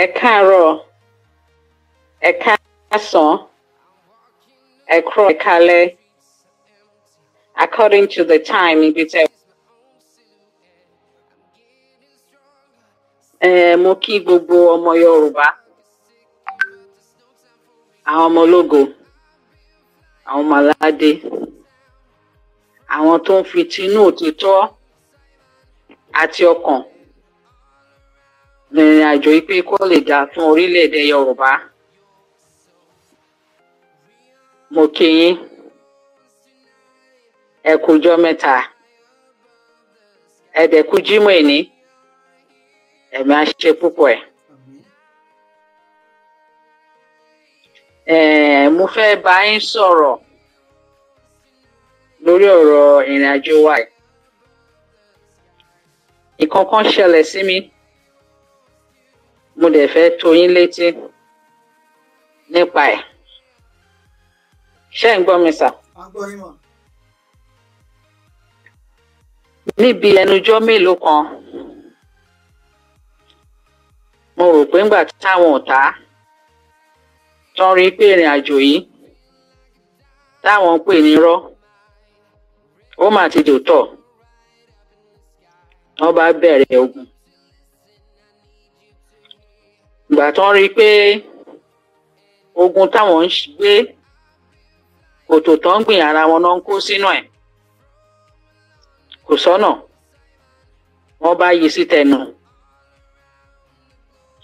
Ẹ káàárọ̀, ẹ káàsán, ẹ kúrọ̀lẹ́, ẹ káalẹ́, according to the time ibi tẹ́. Mo kí gbogbo ọmọ Yorùbá, àwọn ọmọ ológo, àwọn ọmọ aládé, àwọn tó ń fi tinú òtítọ́ àti ọkàn rìnrìn àjò yìí pé kó lè dáa fún orílẹ̀-èdè Yorùbá. Mo kí yín, ẹ kújọ́ mẹ́ta, ẹ dẹ̀ kú Jímọ̀ èní, ẹ̀mí á ṣe púpọ̀ ẹ̀. Mo fẹ́ bá yín sọ̀rọ̀ lórí ọ̀rọ̀ ìrìn àjò wa yìí. Nǹkan kan ṣẹlẹ̀ sí mi, mo dẹ̀ fẹ́ tó yín létí nípa ẹ̀. Ṣé ń gbọ́ mi sà? A gbọ́ yín mọ̀. Níbi ẹnujọ́ mélòó kan, mo rò pé ńgbà táwọn ọ̀tá tán rí pé ìrìn àjò yìí táwọn ń pè ní irọ́, ó mà ti dòótọ́, wọ́n bá bẹ̀rẹ̀ ogun. Ìgbà tán rí pé ogun táwọn ń gbé, kòtò tán ń gbìn ara wọn náà ń kó sínú ẹ̀, kò sọ́nà, wọ́n bá yí sí tẹnu,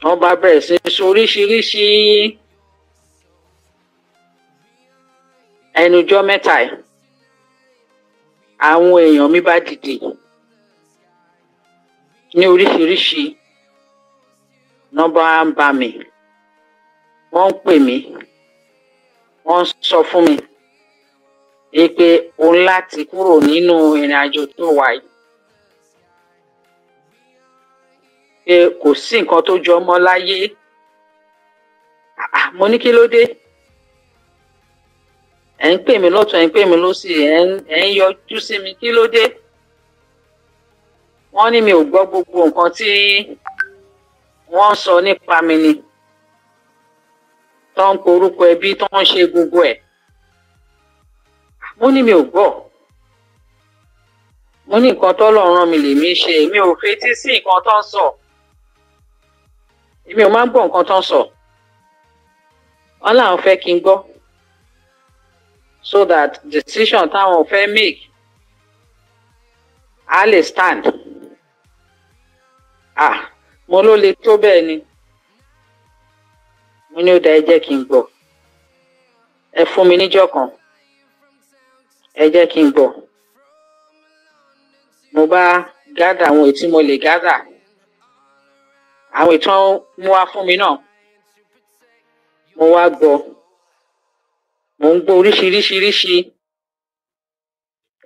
wọ́n bá bẹ̀rẹ̀ sí sọ oríṣiríṣi. Ẹnujọ́ mẹ́ta ẹ̀, àwọn èèyàn mi bá dìde ní oríṣiríṣi, nọ́mbà ń bá mi, wọ́n ń pè mí, wọ́n ń sọ fún mi pé o ń láti kúrò nínú ìrìn àjò tó wà yìí, pé kò sí nǹkan tó jọ mọ́ láyé. Mo ní kí ló dé? Ẹ ń pè mí lọ́tún, ẹ ń pè mí lósì, ẹ ń yọjú sí mi, kí ló dé? Wọ́n ní mi ò gbọ́ gbogbo nǹkan tí wọ́n ń sọ nípa mi ni, tó ń porúkọ ẹbí, tó ń ṣe gbogbo ẹ̀. Mo ní mi ò gbọ́. Mo ní nǹkan tọ́lọ́run rán mi lèmi ṣe, mi ò fetí sí nǹkan tó ń sọ. Èmi ò máa ń gbọ́ nǹkan tó ń sọ. Wọ́n láwọn fẹ́ kí n gbọ́, so that decision táwọn fẹ́ make á lè stand. Mo ló le tó bẹ́ẹ̀ ni. Mo ní ó dá, ẹ jẹ́ kí n gbọ́. Ẹ fún mi níjọ́ kan, ẹ jẹ́ kí n gbọ́. Mo bá gádà àwọn èyí tí mo lè gádà, àwọn ìtàn mú wá fún mi náà, mo wá gbọ́. Mo ń gbọ́ oríṣiríṣiríṣi.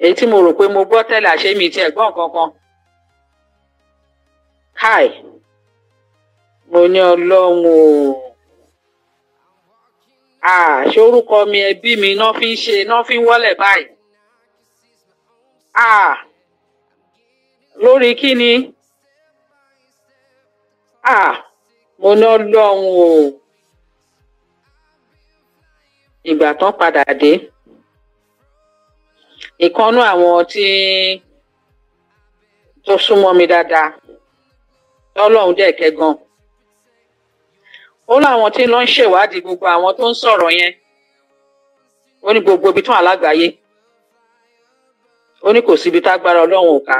Èyí tí mo rò pé mo gbọ́ tẹ́lẹ̀, àṣé mi ti ẹ̀gbọ́n kankan. Káì, mo ní Ọlọ́run o. Ṣé orúkọ mi, ẹbí mi náà fi ń ṣe, náà fi ń wọ́lẹ̀ báyìí? Lórí kí ni? Mo ní Ọlọ́run o. Ìgbà tán padà dé, ìkànnú àwọn tó súnmọ́ mi dáadáa, tọ́lọ́run dẹ̀ kẹ́ gan, ó láwọn tí lọ ń ṣèwádìí gbogbo àwọn tó ń sọ̀rọ̀ yẹn, ó ní gbogbo ibi tán alágbàáyé, ó ní kò síbi tágbára Ọlọ́run ò ká.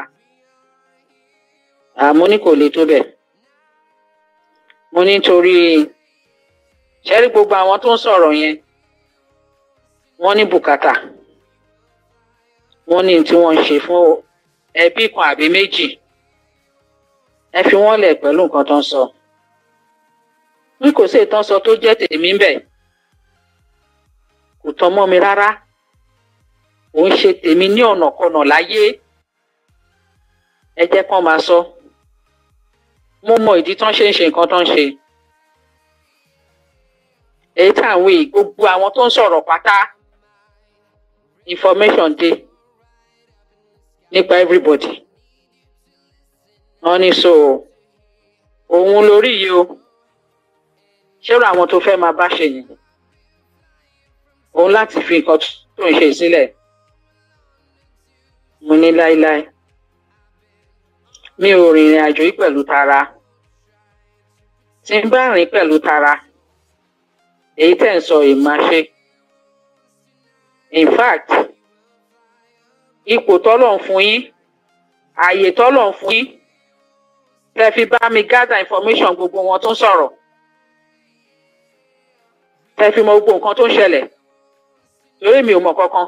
Mo ní kò le tó bẹ́ẹ̀. Mo ní torí ṣẹ́rí gbogbo àwọn tó ń sọ̀rọ̀ yẹn, wọ́n ní bùkátà, wọ́n ní tí wọ́n ń ṣe fún ẹbí kan àbí méjì. Ẹ fi wọ́n lẹ̀ pẹ̀lú nǹkan tó ń sọ. Ní kò sí ìtàn sọ tó jẹ́ tèmi ń bẹ̀, kò tán mọ́ mi rárá. Ò ń ṣe tèmi ní ọ̀nàkọnà láyé. Ẹ jẹ́ kán máa sọ. Mo mọ ìdí tán ṣe ń ṣe nǹkan tán ń ṣe. Èyí táwọn èyí, gbogbo àwọn tó ń sọ̀rọ̀ pátá, information dé nípa everybody. Wọ́n ní so òun lórí yìí o, ṣẹ́rọ àwọn tó fẹ́ máa bá ṣe ni òun láti fi nǹkan tó ń ṣe sílẹ̀. Mo ní láíláí mi ò rìnrìn àjò yìí pẹ̀lú tara. Tí n bá rìn pẹ̀lú tara èyí tẹ́ ń sọ yìí máa ṣe. In fact ipò tọ́lọ̀ ń fún yín, ààyè tọ́lọ̀ ń fún yín, tẹ́ fi bá mi gather information gbogbo wọn tó ń sọ̀rọ̀, tẹ́ fi mọ gbogbo nǹkan tó ń ṣẹlẹ̀, torí mi ò mọ̀ kankan,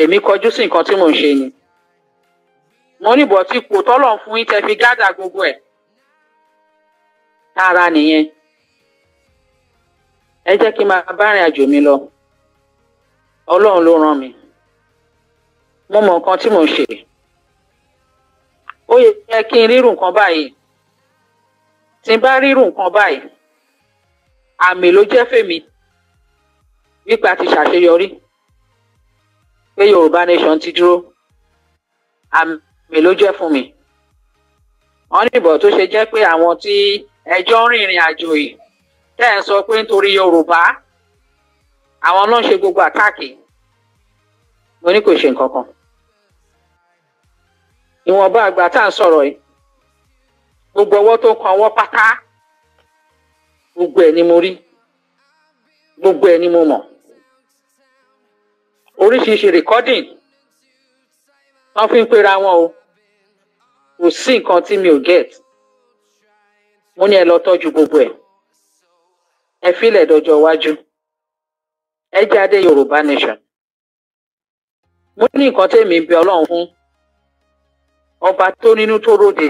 èmi kọjú sí nǹkan tí mò ń ṣe ni. Mo ní bọ̀ tí ipò tọ́lọ̀ ń fún yín tẹ́ fi gather gbogbo ẹ̀, tara nìyẹn. Ẹ jẹ́ kí n máa bá rìn àjò mi lọ. Ọlọ́run ló rán mi. Mo mọ nǹkan tí mò ń ṣe. Ó yẹ kí n rírun nǹkan báyìí. Tí n bá rírun nǹkan báyìí, àmì ló jẹ́ fèmí wípé a ti ṣàṣeyọrí, pé Yorùbá nation ti dúró. Àmì ló jẹ́ fún mi. Wọ́n ní bọ̀ tó ṣe jẹ́ pé àwọn tí ẹjọ́ ń rìnrìn àjò yìí tẹ́ ẹ̀ ń sọ pé nítorí Yorùbá àwọn náà ń ṣe gbogbo àtáàkì. Mo ní kò ṣe nǹkan kan. Ìwọ̀nba àgbà tá à ń sọ̀rọ̀ yìí, gbogbo ọwọ́ tó kan ọwọ́ pátá, gbogbo ẹ̀ ni mo rí, gbogbo ẹ̀ ni mo mọ̀. Oríṣiríṣi recording wọ́n fi ń pera wọn o, kò sí nǹkan tí mi ò get. Mo ní ẹ lọ tọ́jú gbogbo ẹ̀, ẹ fílẹ̀ dọjọ́ iwájú, ẹ jáde Yorùbá nation. Mo ní nǹkan tèmi ń bẹ Ọlọ́run fún, ọba tó nínú tó róde,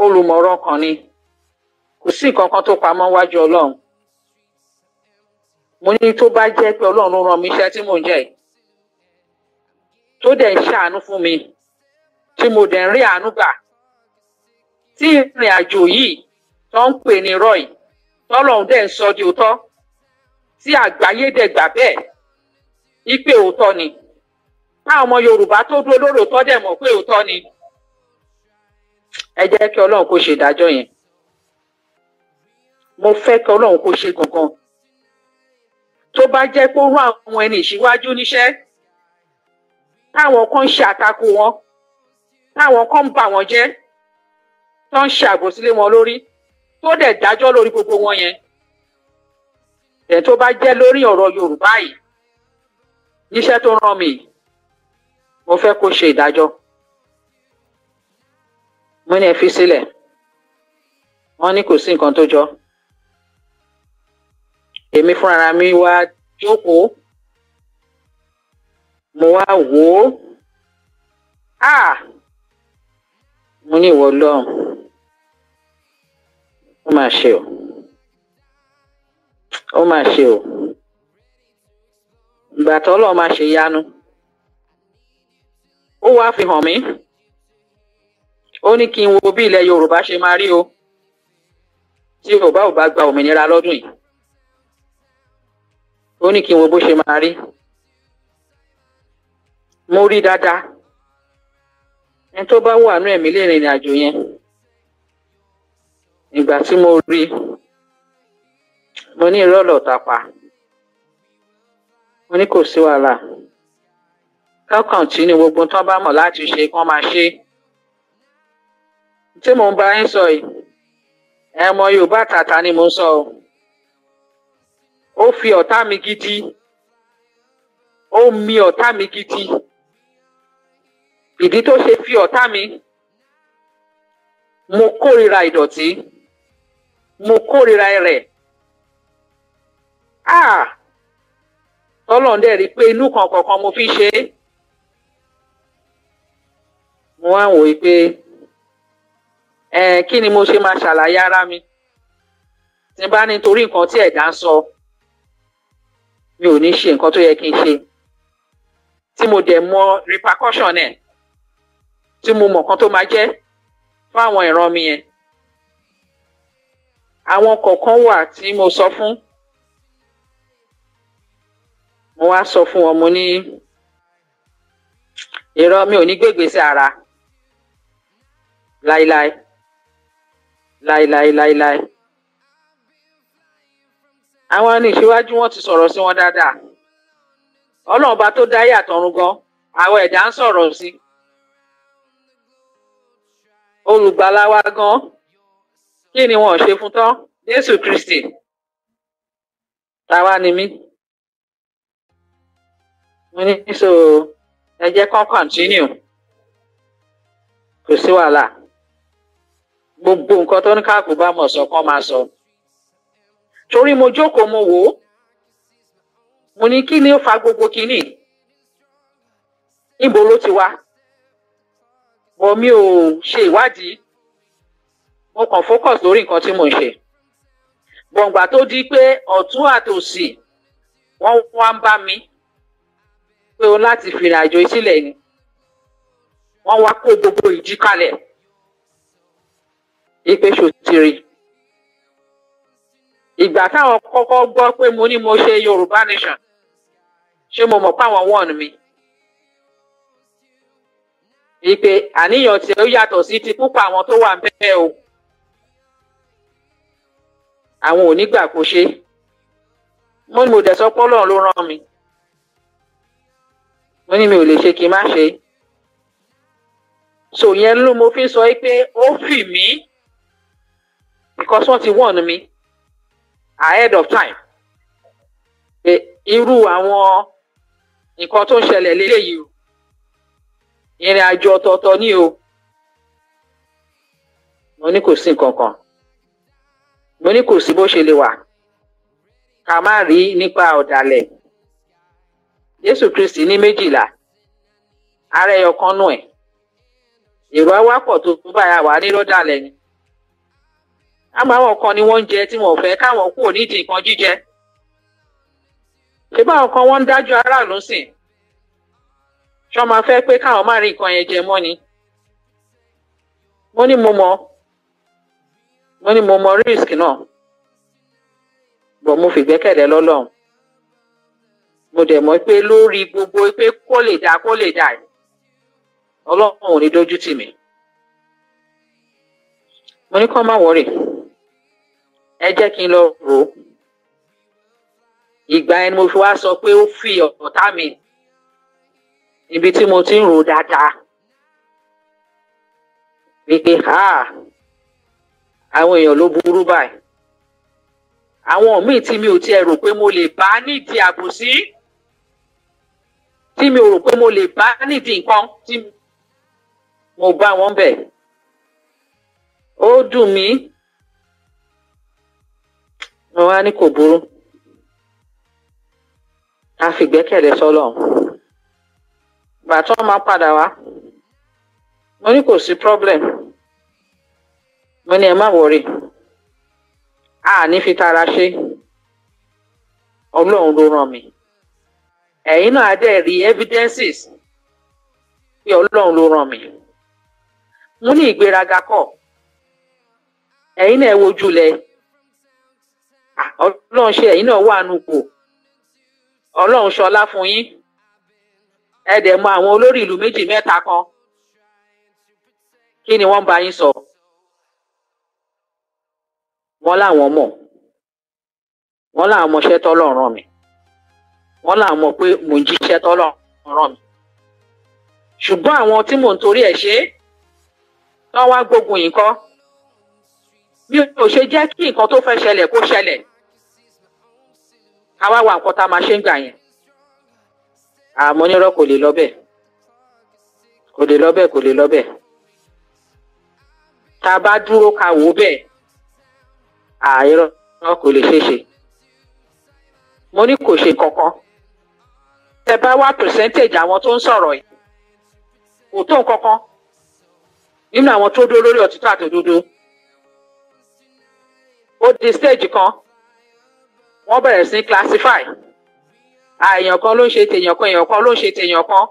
olùmọ̀ràn kan ni, kò sí nǹkan kan tó pamọ́ wájú Ọlọ́run. Mo ní tó bá jẹ́ pé Ọlọ́run ló rán mi iṣẹ́ tí mò ń jẹ́ yìí, tó dẹ̀ ń ṣàánú fún mi, tí mo dẹ̀ ń rí àánú gbà, tí ìrìn àjò yìí tó ń pè ní rọ́ì tọ́lọ́run dẹ̀ ń sọ di òótọ́, tí àgbáyé dẹ̀ gbà bẹ́ẹ̀ wípé òótọ́ ni, táwọn ọmọ Yorùbá tó dúró lórí òótọ́ dẹ̀ mọ̀ pé òótọ́ ni, ẹ jẹ́ kí Ọlọ́run kó ṣe ìdájọ́ yẹn. Mo fẹ́ kí Ọlọ́run kó ṣe gangan. Tó bá jẹ́ pé ó rán àwọn ẹni ìṣíwájú níṣẹ́, táwọn kan ń ṣe àtakò wọn, táwọn kan ń bà wọ́n jẹ́, tó ń ṣe àbòsí lé wọn lórí, tó dẹ̀ dájọ́ lórí gbogbo wọn yẹn. Ẹ̀ tó bá jẹ́ lórí ọ̀rọ̀ Yorùbá yìí, níṣẹ́ tó rán mi, mo fẹ́ kó ṣe ìdájọ́. Mo ní ẹ fi sílẹ̀. Wọ́n ní kò sí nǹkan tó jọ. Èmi fúnra mi wá jókòó, mo wá wò ó. Mo ní ìwọ Ọlọ́run, ó mà ṣe o, ó mà ṣe o. Ìgbà tó Ọlọ́run máa ṣe yanu, ó wá fi hàn mí. Ó ní kí n wo bí ilẹ̀ Yorùbá ṣe máa rí o, tí Yorùbá ò bá gba òmìnira lọ́dún yìí. Ó ní kí n wo bó ṣe máa rí. Mo rí dáadáa. Ẹni tó bá wà nú ẹ̀mí lè rìnrìn àjò yẹn. Ìgbà tí mo rí, mo ní irọ́ lọ̀tá pa. Mo ní kò sí wàhálà. Kákan tí ní gbogbo tán bá mọ̀ láti ṣe kán máa ṣe. Tí mo ń bá yín sọ yìí, ẹmọ Yorùbá tàtà ni mo ń sọ o. Ó fi ọ̀tá mi gidi, ó mi ọ̀tá mi gidi. Ìdí tó ṣe fi ọ̀tá mi, mo kórìíra ìdọ̀tí, mo kórìíra ẹrẹ̀. Ọlọ́run dẹ̀ rí pé inú kan kọ̀ọ̀kan mo fi ṣe é. Mo wá wò ó pé kí ni mo ṣe máa ṣàlàyé ara mi, tí n bá nítorí nǹkan tí ẹ̀dá ń sọ mi ò ní ṣe nǹkan tó yẹ kí n ṣe, tí mo dẹ̀ mọ repercussion ẹ̀, tí mo mọ̀ nǹkan tó máa jẹ́ fún àwọn ìran mi yẹn. Àwọn kọ̀ọ̀kan wà tí mo sọ fún, mo wá sọ fún wọn, mo ní irọ́, mi ò ní gbégbèsè ara láíláí láíláí láíláí. àwọn ní ìṣíwájú wọn ti sọ̀rọ̀ sí wọn dáadáa. Ọlọ́run bá tó dáyé àtọ̀run gan, àwọn ẹ̀dá ń sọ̀rọ̀ sí. Olùgbàlà wa gan, kí ni wọn ò ṣe fún tán? Jésù Kristi. Táwa ni mí. Mo ní so ẹ jẹ́ kán continue. Kò sí wàhálà. Gbogbo nǹkan tó ní káàkó bá mọ̀ sọ kán máa sọ. Torí mo jókòó mo wò ó. Mo ní kí ni ó fa gbogbo kíní? Níbo ló ti wá? Bọ̀ mi ò ṣe ìwádìí. Mo kàn focus lórí nǹkan tí mo ń ṣe. Gbọ̀ngbà tó di pé ọ̀tún àtòsì wọ́n wá ń bá mi pé o láti fi ìrìnàjò sílẹ̀ ni. Wọ́n wá kó gbogbo ìdí kalẹ̀. Ipe ṣòtìrì. Ìgbà táwọn kọ́kọ́ gbọ́ pé mo ní mo ṣe Yorùbá Nation, ṣé mo mọ̀ pé àwọn wọ́n mi? Ipe àníyàn tí ó yàtọ̀ sí ti púpọ̀ àwọn tó wà ń bẹ́ẹ̀ o. Àwọn ò ní gbà kó ṣe. Mo ní mo dẹ̀ sọ pé Ọlọ́run ló rán mi. Mo ní mi ò lè ṣe kí n má ṣe. So yẹn ló mo fi sọ pé ó fì mí because wọ́n ti warn mi ahead of time. Pé irú àwọn nǹkan tó ń ṣẹlẹ̀ léyìí o. Ìrìn àjò ọ̀tọ̀ọ̀tọ̀ ni o. Mo ní kò sí nǹkan kan. Mo ní kò sí bó ṣe lè wà. Ká má rí nípa ọ̀dàlẹ̀. Jésù Kristi ní 12. Ara ẹyọ kan nù ẹ̀. Èrò awápọ̀ tó báyà wà ní lọ́dàlẹ̀ ni. Àmọ́ àwọn kan ni wọ́n ń jẹ tí wọ́n fẹ́ káwọn kúrò nídìí nǹkan jíjẹ. Ṣé báwọn kan wọ́n ń dájú aráàlú sìn? Ṣọ́ máa fẹ́ pé káwọn má rí nǹkan yẹn jẹ mọ́ ni. Mo ní mo mọ risk náà. Bọ̀ mo fi gbẹ́kẹ̀lé lọ́lọ́run. Mo dẹ̀ mọ̀ pé lórí gbogbo pé kó lè dá. Ọlọ́run ò ní dójú tì mí. Mo ní kó má worry. Ẹ jẹ́ kí n lọ rò ó. Ìgbà ẹni mo fi wá sọ pé ó fi ọ̀tá mi. Ibi tí mo ti ń rò dáadáa. Wípé àwọn èèyàn ló burú báyìí. Àwọn míì tí mi ò tiẹ̀ rò pé mo lè bá nídìí àbòsí. Tí mi ò rò pé mo lè bá nídìí nǹkan tí mo bá wọn bẹ̀. Ó dùn mí. Mo wá ní kò burú. A fi gbẹ́kẹ̀lé sọ́lọ́run. Bàtọ́ máa padà wá. Mo ní kò sí problem. Mo ní ẹ má worry. Ní fi tara ṣe. Ọlọ́run ló rán mi. Ẹ̀yin náà á dẹ̀ rí evidences pé Ọlọ́run ló rán mi. Mo ní ìgbéraga kọ́. Ẹ̀yin náà wojú lẹ̀. Ọlọ́run ṣe ẹ̀yin náà wà nùpò. Ọlọ́run ṣọlá fún yín. Ẹ dẹ̀ mọ àwọn olórí ìlú 2 mẹ́ta kan. Kí ni wọ́n bá yín sọ? Wọ́n láwọn mọ̀. Wọ́n láwọn mọṣẹ́ tọ́lọ́run rán mi. Wọ́n láwọn mọ̀ pé mò ń jíṣẹ́ tọ́lọ́run rán mi. Ṣùgbọ́n àwọn tí mò ń torí ẹ̀ ṣe tán wá gbógun yìí kọ́. Mi ò ṣe jẹ́ kí nǹkan tó fẹ́ ṣẹlẹ̀ kó ṣẹlẹ̀. Ká wá wá nǹkan tá a máa ṣe ń gbà yẹn. Àmọ́ nírọ́ kò lè lọ bẹ́ẹ̀. Kò lè lọ bẹ́ẹ̀, kò lè lọ bẹ́ẹ̀. Tá a bá dúró ká wò ó bẹ́ẹ̀. Irọ́ kò lè ṣeé ṣe. Mo ní kò ṣe kankan. Tẹ bá wá percentage àwọn tó ń sọ̀rọ̀ yìí. Kò tó nǹkankan. Nínú àwọn tó dúró lórí òtítọ́ àti òdodo. Ó di stage kan. Wọ́n bẹ̀rẹ̀ sí classify. Èèyàn kan ló ń ṣe tèèyàn kan, èèyàn kan ló ń ṣe tèèyàn kan.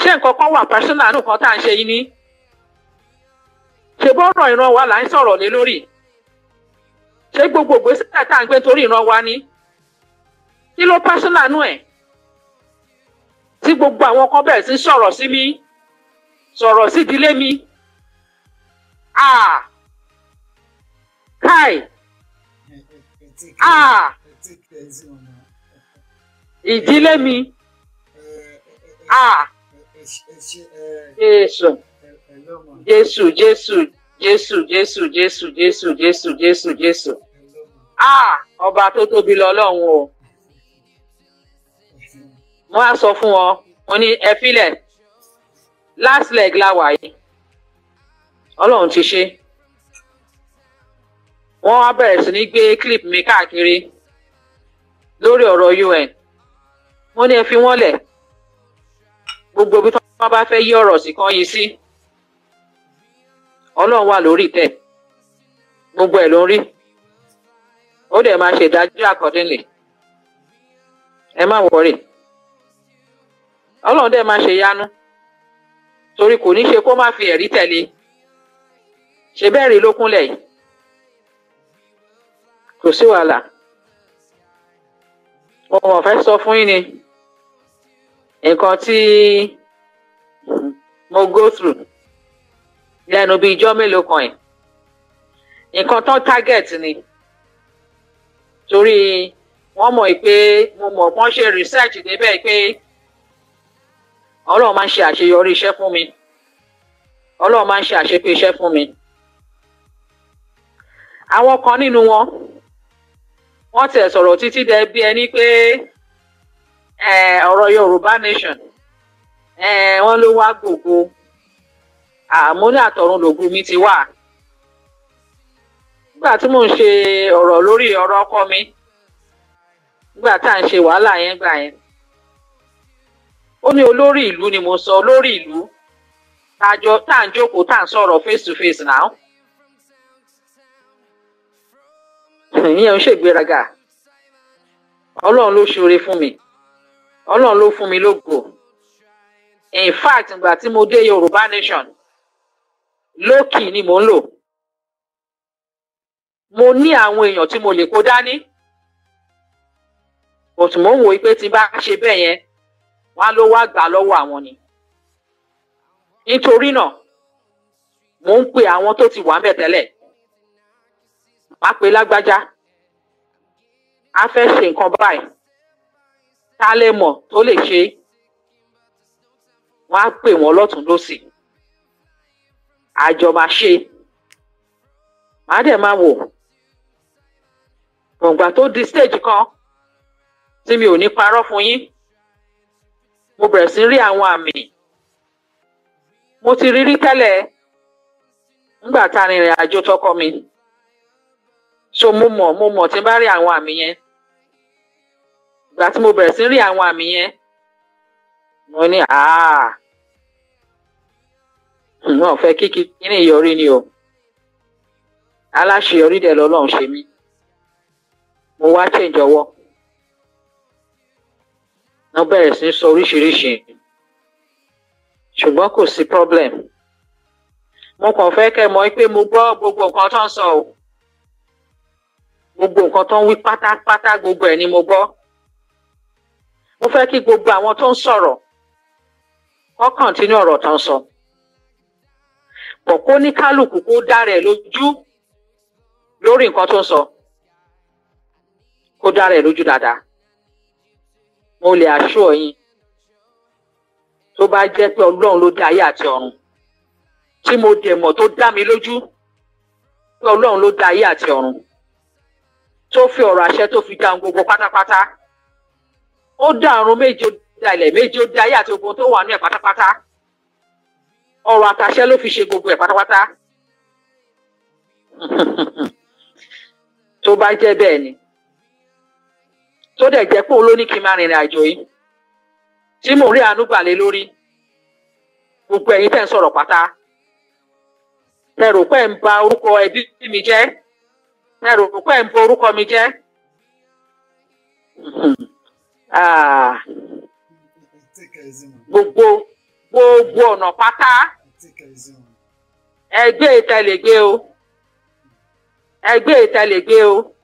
Ṣé nǹkan kan wà personal nǹkan tá à ń ṣe yín ní? Ṣé bọ́rọ̀ ìran wa là ń sọ̀rọ̀ lé lórí? Ṣé gbogbo ìgbésẹ̀ tá à ń gbé torí ìran wa ni? Kí ló personal nú ẹ̀? Tí gbogbo àwọn kan bẹ̀rẹ̀ sí sọ̀rọ̀ sí mi, sọ̀rọ̀ sí ìdílé mi. Káì. Ah, ìdílé mi. Ah, Jésù, Jésù, Jésù, Jésù, Jésù, Jésù, Jésù, Jésù, Jésù, Jésù. Ah, ọba tó tóbi lọ́lọ́run o. Wọ́n á sọ fún wọn, wọ́n ní ẹ fílẹ̀, last leg la wà yìí. Ọlọ́run ti ṣe. Wọ́n á bẹ̀rẹ̀ sí ní gbé clip mi káàkiri lórí ọ̀rọ̀ UN. Wọ́n ní ẹ fi wọ́n lẹ̀. Gbogbo bí wọ́n bá fẹ́ yí ọ̀rọ̀ sí kan yí sí. Ọlọ́run wà lórí ìtẹ́. Gbogbo ẹ̀ ló ń rí. Ó dẹ̀ máa ṣe ìdájọ́ accordingly. Ẹ má worry. Ọlọ́run dẹ̀ máa ṣe yánú. Torí kò ní ṣe kó má fi ẹ̀rí tẹ̀lé. Ṣé bẹ́ẹ̀ rí ló kúnlẹ̀ yìí? Kò sí wàhálà. Mo fẹ́ sọ fún yín ni nǹkan tí mo go through lẹ́nu bíi ijọ́ mélòó kan ẹ̀. Nǹkan tán target ni. Torí wọ́n mọ̀ pé mo mọ̀ wọ́n ṣe research débẹ̀ pé Ọlọ́run máa ń ṣe àṣeyọrí iṣẹ́ fún mi. Ọlọ́run máa ń ṣe àṣepé iṣẹ́ fún mi. Àwọn kan nínú wọn, wọ́n tẹ̀ sọ̀rọ̀ títí dé bí ẹni pé ọ̀rọ̀ Yorùbá nation wọ́n ló wá gbogbo àmọ́ ní àtọ̀run lògùn mi ti wà. Nígbà tí mò ń ṣe ọ̀rọ̀ lórí ọ̀rọ̀ ọkọ mi, nígbà tá à ń ṣe wàhálà yẹn gbà yẹn, ó ní olórí ìlú ni mo sọ, olórí ìlú tá à ń jókòó tá à ń sọ̀rọ̀ face to face now. Ìyẹn ń ṣègbéraga. Ọlọ́run ló ṣoore fún mi. Ọlọ́run ló fún mi lógo. In fact, ìgbà tí mo dé Yorùbá nation, lókì ni mò ń lò. Mo ní àwọn èèyàn tí mo lè kó dání. But mo ń wò pé tí bá ṣe bẹ́ẹ̀ yẹn, wọ́n á ló wá gbà lọ́wọ́ àwọn ni. Nítorí náà, mo ń pe àwọn tó ti wà ń bẹ̀ tẹ́lẹ̀. Má pe lágbájá. A fẹ́ ṣe nǹkan báyìí. Ta lè mọ̀ tó lè ṣe. Wọ́n á pè wọ́n lọ́tùn lósì. Àjọ máa ṣe. Màá dẹ̀ máa wò. Gbọ̀ngbà tó di stage kan tí mi ò ní parọ́ fún yín. Mo bẹ̀rẹ̀ sí rí àwọn àmì. Mo ti rí tẹ́lẹ̀ nígbà tá a rìnrìn àjò tọkọ mi. So mo mọ̀ tí n bá rí àwọn àmì yẹn. Ìgbà tí mo bẹ̀rẹ̀ sí rí àwọn àmì yẹn, mo ní wọn ò fẹ́ kíkí ní ìyọrí ni o. Aláṣeyọrí dẹ̀ lọ́lọ́run ṣe mí. Mo wá change ọwọ́. Wọ́n bẹ̀rẹ̀ sí sọ oríṣiríṣi. Ṣùgbọ́n kò sí problem. Mo kàn fẹ́ kẹ́ mọ̀ pé mo gbọ́ gbogbo nǹkan tó ń sọ o. Gbogbo nǹkan tó ń wí pátápátá gbogbo ẹ̀ ni mo gbọ́. Mo fẹ́ kí gbogbo àwọn tó ń sọ̀rọ̀ kó kọ̀ntínú ọ̀rọ̀ tó ń sọ. Pọ̀ kó ní kálukú kó dára ẹ̀ lójú lórí nǹkan tó ń sọ. Kó dára ẹ̀ lójú dáadáa. Mo lè assure yín tó bá jẹ́ pé Ọlọ́run ló dá ayé àti ọ̀run. Tí mo dẹ̀ mọ̀ tó dá mi lójú pé Ọlọ́run ló dá ayé àti ọ̀run. Tó fi ọ̀rọ̀ àṣẹ tó fi dáhùn gbogbo pátápátá. Ó dá ọ̀run méje, ó dá ilẹ̀ méje, ó dá ayé àti ogun tó wà ní ẹ̀ pátápátá. Ọ̀rọ̀ àtàṣẹ ló fi ṣe gbogbo ẹ̀ pátápátá. Tó bá jẹ́ bẹ́ẹ̀ ni. Tó dẹ̀ jẹ́ pé òun ló ní kí n máa rìnrìn àjò yìí. Tí mò ń rí àánú gbà lé lórí. Gbogbo ẹ̀yin tẹ́ ń sọ̀rọ̀ pátá. Ẹ rò pé ń ba orúkọ ẹbí mi jẹ́. Ẹ rò pé ń ba orúkọ mi jẹ́. Gbogbo ọ̀nà pátá. Ẹgbẹ́ ìtẹ̀lẹ̀gbé o. Ẹgbẹ́ ìtẹ̀lẹ̀gbé o.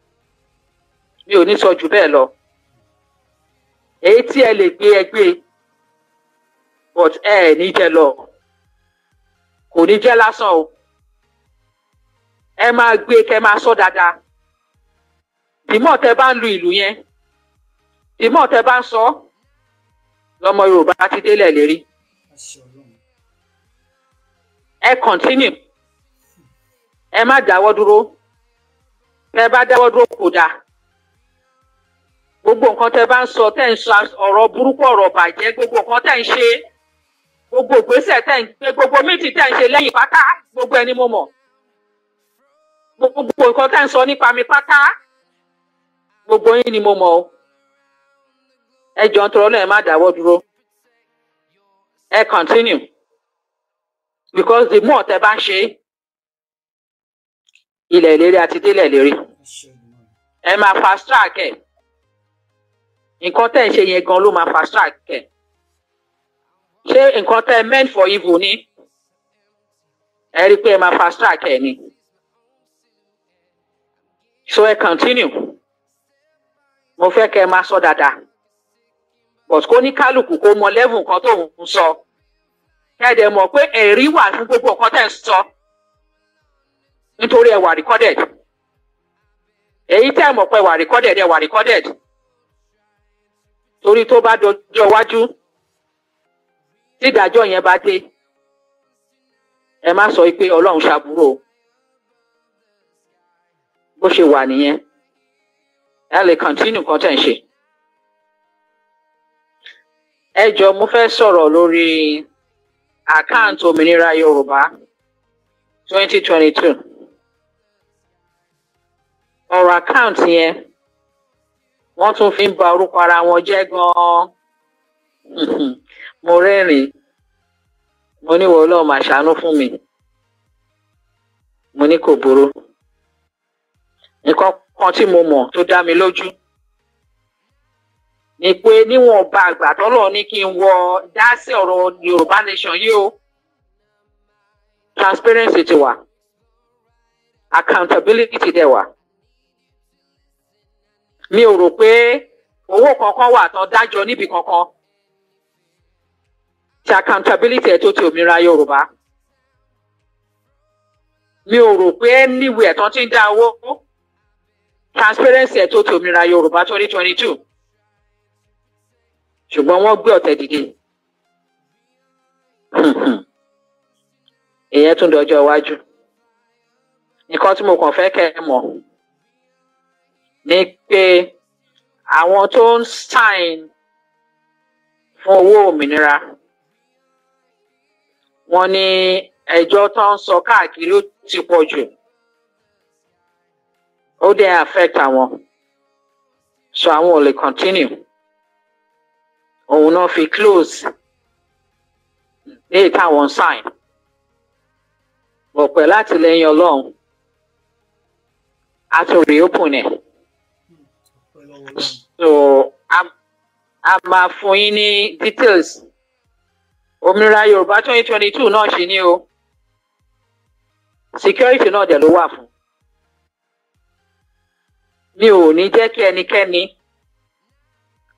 Mi ò ní sọ jù bẹ́ẹ̀ lọ. Èyí tí ẹ lè gbé ẹgbẹ́ but ẹ ní jẹ lọ. Kò ní jẹ́ lásán o. Ẹ máa gbé kẹ́ máa sọ dáadáa. tìmọ̀ tẹ bá ń lu ìlú yẹn tìmọ̀ tẹ bá ń sọ lọmọ Yorùbá ti délẹ̀ lérí. Ẹ continue, ẹ má dáwọ́ dúró, tẹ bá dáwọ́ dúró kò dáa. Gbogbo nǹkan tẹ bá ń sọ, tẹ ń sọ ọ̀rọ̀ burúkú, ọ̀rọ̀ bàjẹ́, gbogbo nǹkan tẹ ń ṣe, gbogbo ìgbésẹ̀ tẹ ń gbé, gbogbo mítì tẹ ń ṣe lẹ́yìn pátá, gbogbo ẹni mo mọ̀. Gbogbo nǹkan tẹ ń sọ nípa mi pátá, gbogbo yín ni mo mọ̀ o. Ẹ jọ̀ọ́ nítorí Ọlọ́run ẹ má dáwọ́ dúró. Ẹ continue, because the more tẹ bá ń ṣe, ilẹ̀ ìlérí àti délẹ̀ ìlérí. Ẹ máa fast track ẹ̀. Nǹkan tẹ́ ń ṣe yẹn gan ló máa fast track ẹ̀. Ṣé nǹkan tẹ́ meant for evil ni? Ẹ rí i pé ẹ máa fast track ẹ̀ ni. So ẹ continue. Mo fẹ́ kẹ́ ẹ máa sọ dáadáa. But kó ní kálukú kó mọ level nǹkan tó ń sọ. Kẹ́ ẹ dẹ̀ mọ̀ pé ẹ̀rí wà fún gbogbo nǹkan tẹ́ ń sọ. Nítorí ẹ wà recorded. Èyí tẹ́ ẹ mọ̀ pé wà recorded, ẹ wà recorded. Torí tó bá dọjọ́ iwájú tí ìdájọ́ yẹn bá dé, ẹ má sọ pé Ọlọ́run ṣàbúrò. Bó ṣe wà nìyẹn. Ẹ lè continue nǹkan tẹ́ ń ṣe. Ẹ jọ̀ọ́ mo fẹ́ sọ̀rọ̀ lórí àkáǹtì òmìnira Yorùbá 2022. Ọ̀rọ̀ àkáǹtì yẹn wọ́n tún fi ń ba orúkọ ara wọn jẹ́ gan-an. Mo rẹ́rìn-ín. Mo ní wọ́n Ọlọ́run máa ṣàánú fún mi. Mo ní kò burú. Nǹkan kan tí mo mọ̀ tó dá mi lójú ni pé níwọ̀n bá àgbà tọ́lọ̀ ní kí n wọ dá sí ọ̀rọ̀ Yorùbá nation yìí o. Transparency ti wà. Accountability dẹ̀ wà. Mi ò rò pé owó kankan wà tán dájọ́ níbi kankan tí accountability ẹ̀ tó ti òmìnira Yorùbá. Mi ò rò pé anywhere tán ti ń dá owó transparency ẹ̀ tó ti òmìnira Yorùbá 2022. Ṣùgbọ́n wọ́n gbé ọ̀tẹ̀ dìde. Ìyẹn tún dọjọ́ iwájú. Nǹkan tí mo kàn fẹ́ kẹ́ ẹ mọ̀ ni pé àwọn tó ń sign fún owó òmìnira, wọ́n ní ẹjọ́ tó ń sọ káàkiri ó ti pọ̀ jù. Ó dẹ̀ affect àwọn. So àwọn ò lè continue. Òun náà fi close léyìí táwọn sign. Bọ̀ pẹ̀ láti lẹ́yìn Ọlọ́run a tún reopen ẹ̀. So a máa fún yín ní details. Òmìnira Yorùbá 2022 náà ṣì ní o. Security náà dẹ̀ ló wà fún. Mi ò ní jẹ́ kí ẹnikẹ́ni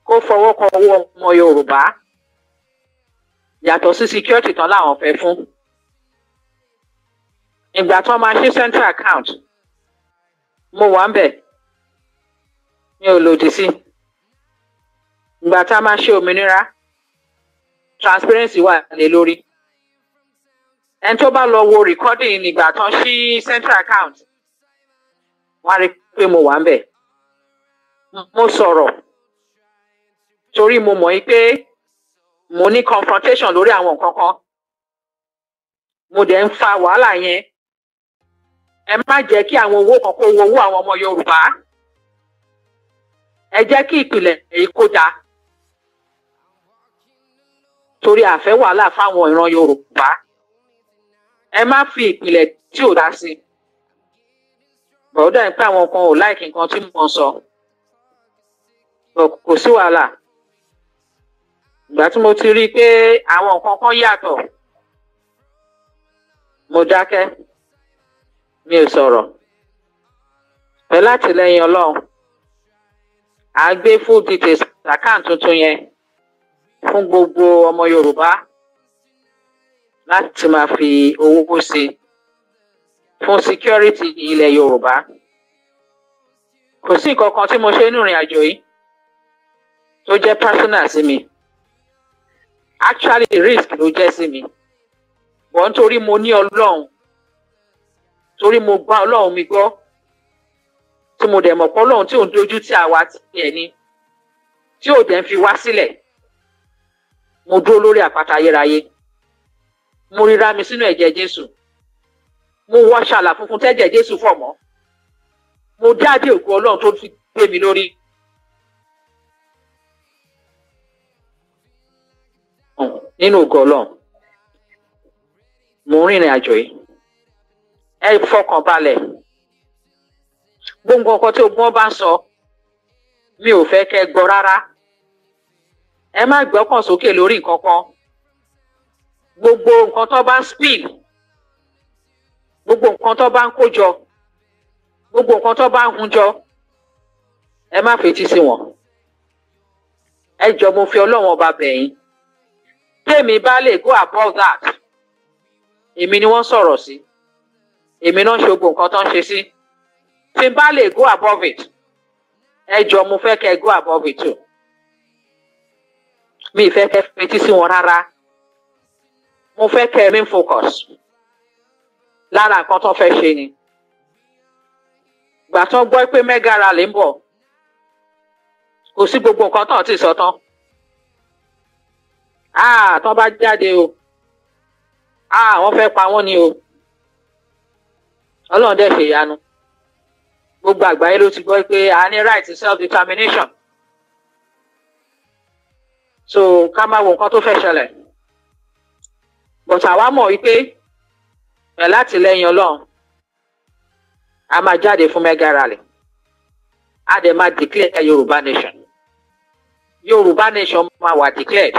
kó fọwọ́ kan owó ọmọ Yorùbá yàtọ̀ sí security tán láwọn fẹ́ fún. Ìgbà tí wọ́n máa ṣí central account, mo wà ń bẹ̀. Mi ò lòdì sí. Ìgbà tá a máa ṣe òmìnira, transparency wà lé lórí. Ẹni tó bá lọ wo recording nígbà tán ṣí central account, wọ́n á rí pé mo wà ń bẹ̀. Mo sọ̀rọ̀ torí mo mọ̀ pé mo ní confrontation lórí àwọn nǹkan kan. Mo dẹ̀ ń fa wàhálà yẹn. Ẹ má jẹ́ kí àwọn owó kan kó wo owó àwọn ọmọ Yorùbá. Ẹ jẹ́ kí ìpìlẹ̀ èyí kó dáa. Torí àfẹ́ wàhálà fáwọn ìran Yorùbá. Ẹ má fi ìpìlẹ̀ tí ò dá sí. Bọ̀dá ń pẹ́ àwọn kan ò láìkí nǹkan tí mo sọ. Kò sí wàhálà. Ìgbà tí mo ti rí i pé àwọn nǹkan kan yàtọ̀, mo dákẹ́. Mi ò sọ̀rọ̀. Pẹ̀lú àtìlẹ́yìn Ọlọ́run, a gbé full details account tuntun yẹn fún gbogbo ọmọ Yorùbá láti máa fi owó sí fún security ilẹ̀ Yorùbá. kò sí nǹkan kan tí mo ṣe nínú ìrìn àjò yìí tó jẹ́ personal sí mi. Actually risk ló jẹ́ sí mi. Bọ̀ nítorí mo ní Ọlọ́run, torí mo gbà Ọlọ́run mi gbọ́, tí mo dẹ̀ mọ̀ pé Ọlọ́run tí ò ń dojú tí àwa tiẹ̀ ni, tí ò dẹ̀ ń fi wá sílẹ̀. Mo dúró lórí àpáta ayérayé. Mo ríra mi sínú ẹ̀jẹ̀ Jésù. Mo wọ ṣàlà funfun tẹ́jẹ̀ Jésù fọ̀ mọ́. Mo jáde ògo Ọlọ́run tó fi gbé mi lórí. Nínú ògo Ọlọ́run. Mo ń rìnrìn àjò yìí. Ẹ fọkàn balẹ̀. Gbogbo nǹkan tí ogun bá ń sọ, mi ò fẹ́ kẹ́ gbọ́ rárá. Ẹ má gbọ́kàn sókè lórí nǹkan kan. Gbogbo nǹkan tó bá ń spill, gbogbo nǹkan tó bá ń kó jọ, gbogbo nǹkan tó bá ń hun jọ, ẹ má fetí sí wọn. Ẹ jọ̀ọ́ mo fi Ọlọ́run ọba bẹ̀ yín. Tèmi bá lè go above that, èmi ni wọ́n sọ̀rọ̀ sí. Èmi náà ṣe gbogbo nǹkan tó ń ṣe sí. Tí n bá lè go above it, ẹ jọ̀ọ́ mo fẹ́ kẹ́ go above it too. Mi ì fẹ́ kẹ́ fetí sí wọn rárá. Mo fẹ́ kẹ́ main focus. Lára nǹkan tó fẹ́ ṣe ni. Gbà tán gbọ́ pé mega rally ń bọ̀. Kò sí gbogbo nǹkan tán tí sọ tán. Tán bá jáde o. Wọ́n fẹ́ pa wọ́n ni o. Ọlọ́run dẹ̀ ṣe ìyanu. Gbogbo àgbáyé ló ti gbọ́ pé a ní right to self-determination. So ká máa wo nǹkan tó fẹ́ ṣẹlẹ̀. But àwa mọ̀ wípé pẹ̀lú àtìlẹ́yìn Ọlọ́run, a máa jáde fún mega rally. A dẹ̀ máa declare Yorùbá nation. Yorùbá nation máa wà declared.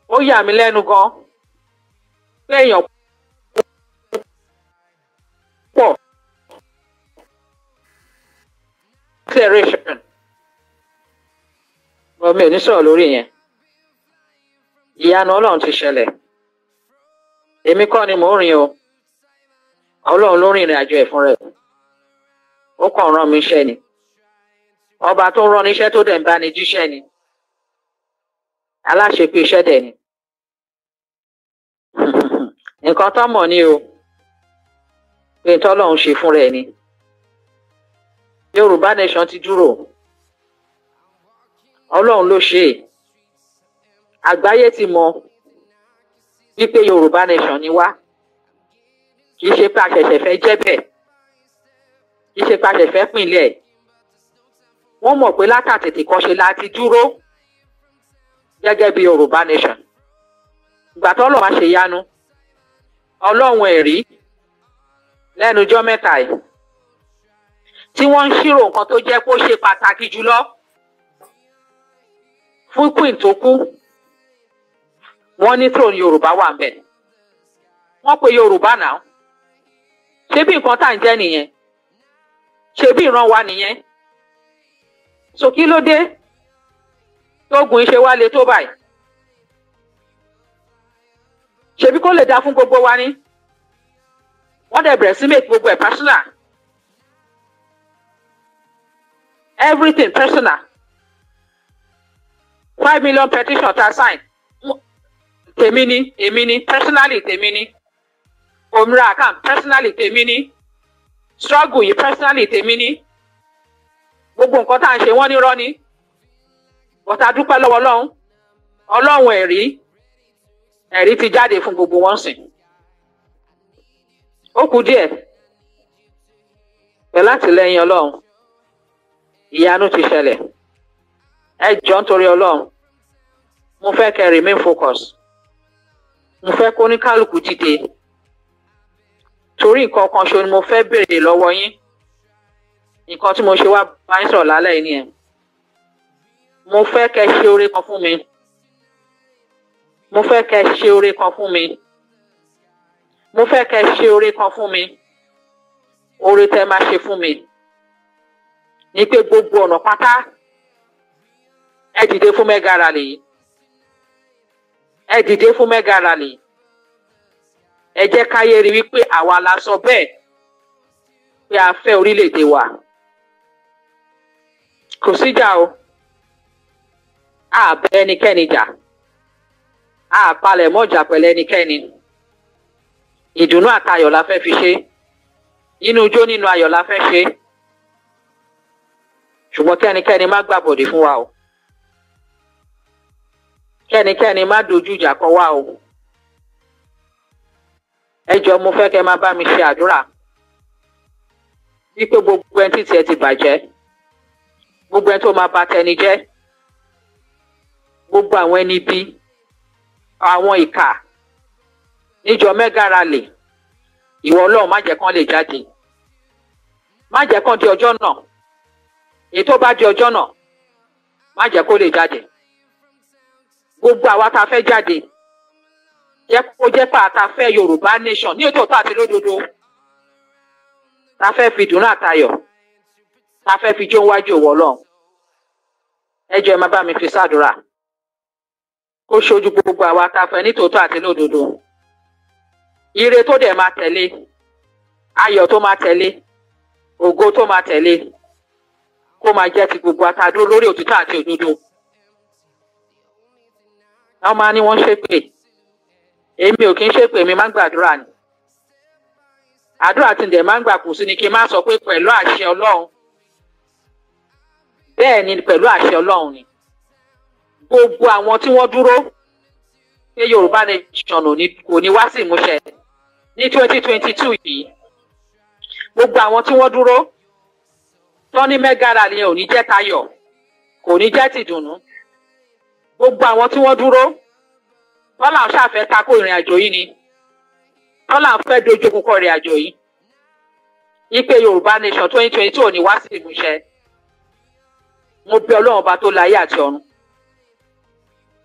Ó yà mí lẹ́nu gan pé èèyàn pọ̀ declaration. Wọ́n mi ò ní sọ̀rọ̀ lórí yẹn. Ìyanu Ọlọ́run ti ṣẹlẹ̀. Èmi kọ́ ni mò ń rìn o. Ọlọ́run ló rìn ìrìn àjò ẹ̀ fún rẹ̀. Ó kàn rán mi iṣẹ́ ni. Ọba tó rán ní iṣẹ́ tó dẹ̀ ń bá ni jíṣẹ́ ni. Aláṣepé iṣẹ́ dẹ̀ ni. Nǹkan tó mọ̀ ni o. Pé tọ́lọ́run ṣe fún rẹ̀ ni. Yorùbá nation ti dúró. Ọlọ́run ló ṣe é. Àgbáyé ti mọ̀ wípé Yorùbá nation ni wá. Kì í ṣe pé a ṣẹ̀ṣẹ̀ fẹ́ jẹ́ bẹ́ẹ̀. Kì í ṣe pé a ṣẹ̀ṣẹ̀ fẹ́ pínlẹ̀. Wọ́n mọ̀ pé látàtètè kọ́ṣe láti dúró gẹ́gẹ́ bí Yorùbá nation. Ìgbà tó Ọlọ́run máa ṣe yanu. Ọlọ́run ẹ̀rí lẹ́nu ọjọ́ mẹ́ta yìí. Tí wọ́n ń ṣírò nǹkan tó jẹ́ kó ṣe pàtàkì jùlọ fún queen tó kú. Wọ́n ní throne Yorùbá wà ńbẹ̀. Wọ́n pe Yorùbá náà. Ṣé bí nǹkan tá à ń jẹ́ nìyẹn? Ṣé bí ìran wa nìyẹn? So kí ló dé? Tógun ṣe wá le tó báyìí. Ṣebí kó lè dá fún gbogbo wa ní? Wọ́n dẹ̀ bẹ̀rẹ̀ sí make gbogbo ẹ̀ personal. Everything personal. 5 million petition ta sign. Tèmi ni, èmi ni, personally tèmi ni. Òmìnira account personally tèmi ni. Struggle yìí personally tèmi ni. Gbogbo nǹkan tá à ń ṣe wọ́n ní rọ́ ni. But a dúpẹ́ lọ́wọ́ Ọlọ́run. Ọlọ́run ẹ̀rí ti jáde fún gbogbo wọn sìn. Ó kù díẹ̀. Pẹ̀lú àtìlẹ́yìn Ọlọ́run. Ìyanu ti ṣẹlẹ̀. Ẹ jọ̀ọ́ nítorí Ọlọ́run. Mo fẹ́ kẹ́ remain focus. Mo fẹ́ kó ní kálukú dìde. Torí nǹkan kan ṣo ni mo fẹ́ béèrè lọ́wọ́ yín. Nǹkan tí mo ṣe wá bá yín sọ̀rọ̀ lálẹ́ yìí nìyẹn. Mo fẹ́ kẹ́ ṣe oore kan fún mi. Mo fẹ́ kẹ́ ṣe oore kan fún mi. Mo fẹ́ kẹ́ ṣe oore kan fún mi. Oore tẹ́ máa ṣe fún mi. Ní pé gbogbo ọ̀nà pátá ẹ dìde fún mega rally. Ẹ dìde fún mega rally. Ẹ jẹ́ káyé rí wípé àwa la sọ bẹ́ẹ̀ pé a fẹ́ orílẹ̀-èdè wa. kò síjà o, a bẹ ẹnikẹ́ni jà, a palẹ̀ mọ́ jà pẹ̀lú ẹnikẹ́ni. Ìdùnnú àtayọ̀ la fẹ́ fi ṣe, inú ijó nínú ayọ̀ la fẹ́ ṣe, ṣùgbọ́n kẹ́nikẹ́ni má gbàbọ̀dé fún wa o, kẹ́nikẹ́ni má dojú ìjà kọ wá o. Ẹ jọ̀ọ́ mo fẹ́ kẹ́ máa bá mi ṣe àdúrà wípé gbogbo ẹni tí tiẹ̀ ti bàjẹ́, gbogbo ẹni tó máa bà tẹni jẹ́, gbogbo àwọn ẹni bí, àwọn ìkà níjọ mẹ́gà rally, ìwọ Ọlọ́run má jẹ́ kán lè jáde, má jẹ́ kán di ọjọ́ náà, èyí tó bá di ọjọ́ náà má jẹ́ kó lè jáde. Gbogbo àwa tá fẹ́ jáde, jẹ́ kó jẹ́ pé tá fẹ́ Yorùbá nation ní òtítọ́ àti lódodo, tá fẹ́ fi dùn àtayọ̀, tá fẹ́ fi jó wájú ìwọ Ọlọ́run. Ẹ jọ̀ọ́ ẹ má bá mi fi ṣàdúrà kó ṣojú gbogbo àwa tá fẹ́ ní tòótọ́ àti lódodo. Ire tó dẹ̀ máa tẹ̀lé, ayọ̀ tó máa tẹ̀lé, ògo tó máa tẹ̀lé, kó máa jẹ́ ti gbogbo àtàdúró lórí òtítọ́ àti òdodo. Àwọn máa ní wọ́n ṣépè, èmi ò kí ń ṣépè, mi máa ń gbàdúrà ni. Àdúrà tí ǹdẹ̀ máa ń gbà kù sí ni kí n má sọ pé pẹ̀lú àṣẹ Ọlọ́run. Bẹ́ẹ̀ ni, pẹ̀lú àṣẹ Ọlọ́run ni. Gbogbo àwọn tí wọ́n dúró pé Yorùbá nation kò ní wá sí ìmúṣẹ ní 2022 yìí, gbogbo àwọn tí wọ́n dúró tán ní mẹ́gà rally yẹn ò ní jẹ́ tayọ̀, kò ní jẹ́ tìdùnnú. Gbogbo àwọn tí wọ́n dúró tán là ń ṣàfẹ́ tako ìrìn àjò yìí ni, tán là ń fẹ́ dojú kọ ìrìn àjò yìí, wípé Yorùbá nation 2022 ò ní wá sí ìmúṣẹ. Mo bẹ̀ Ọlọ́run ọba tó láyé àti ọ̀run,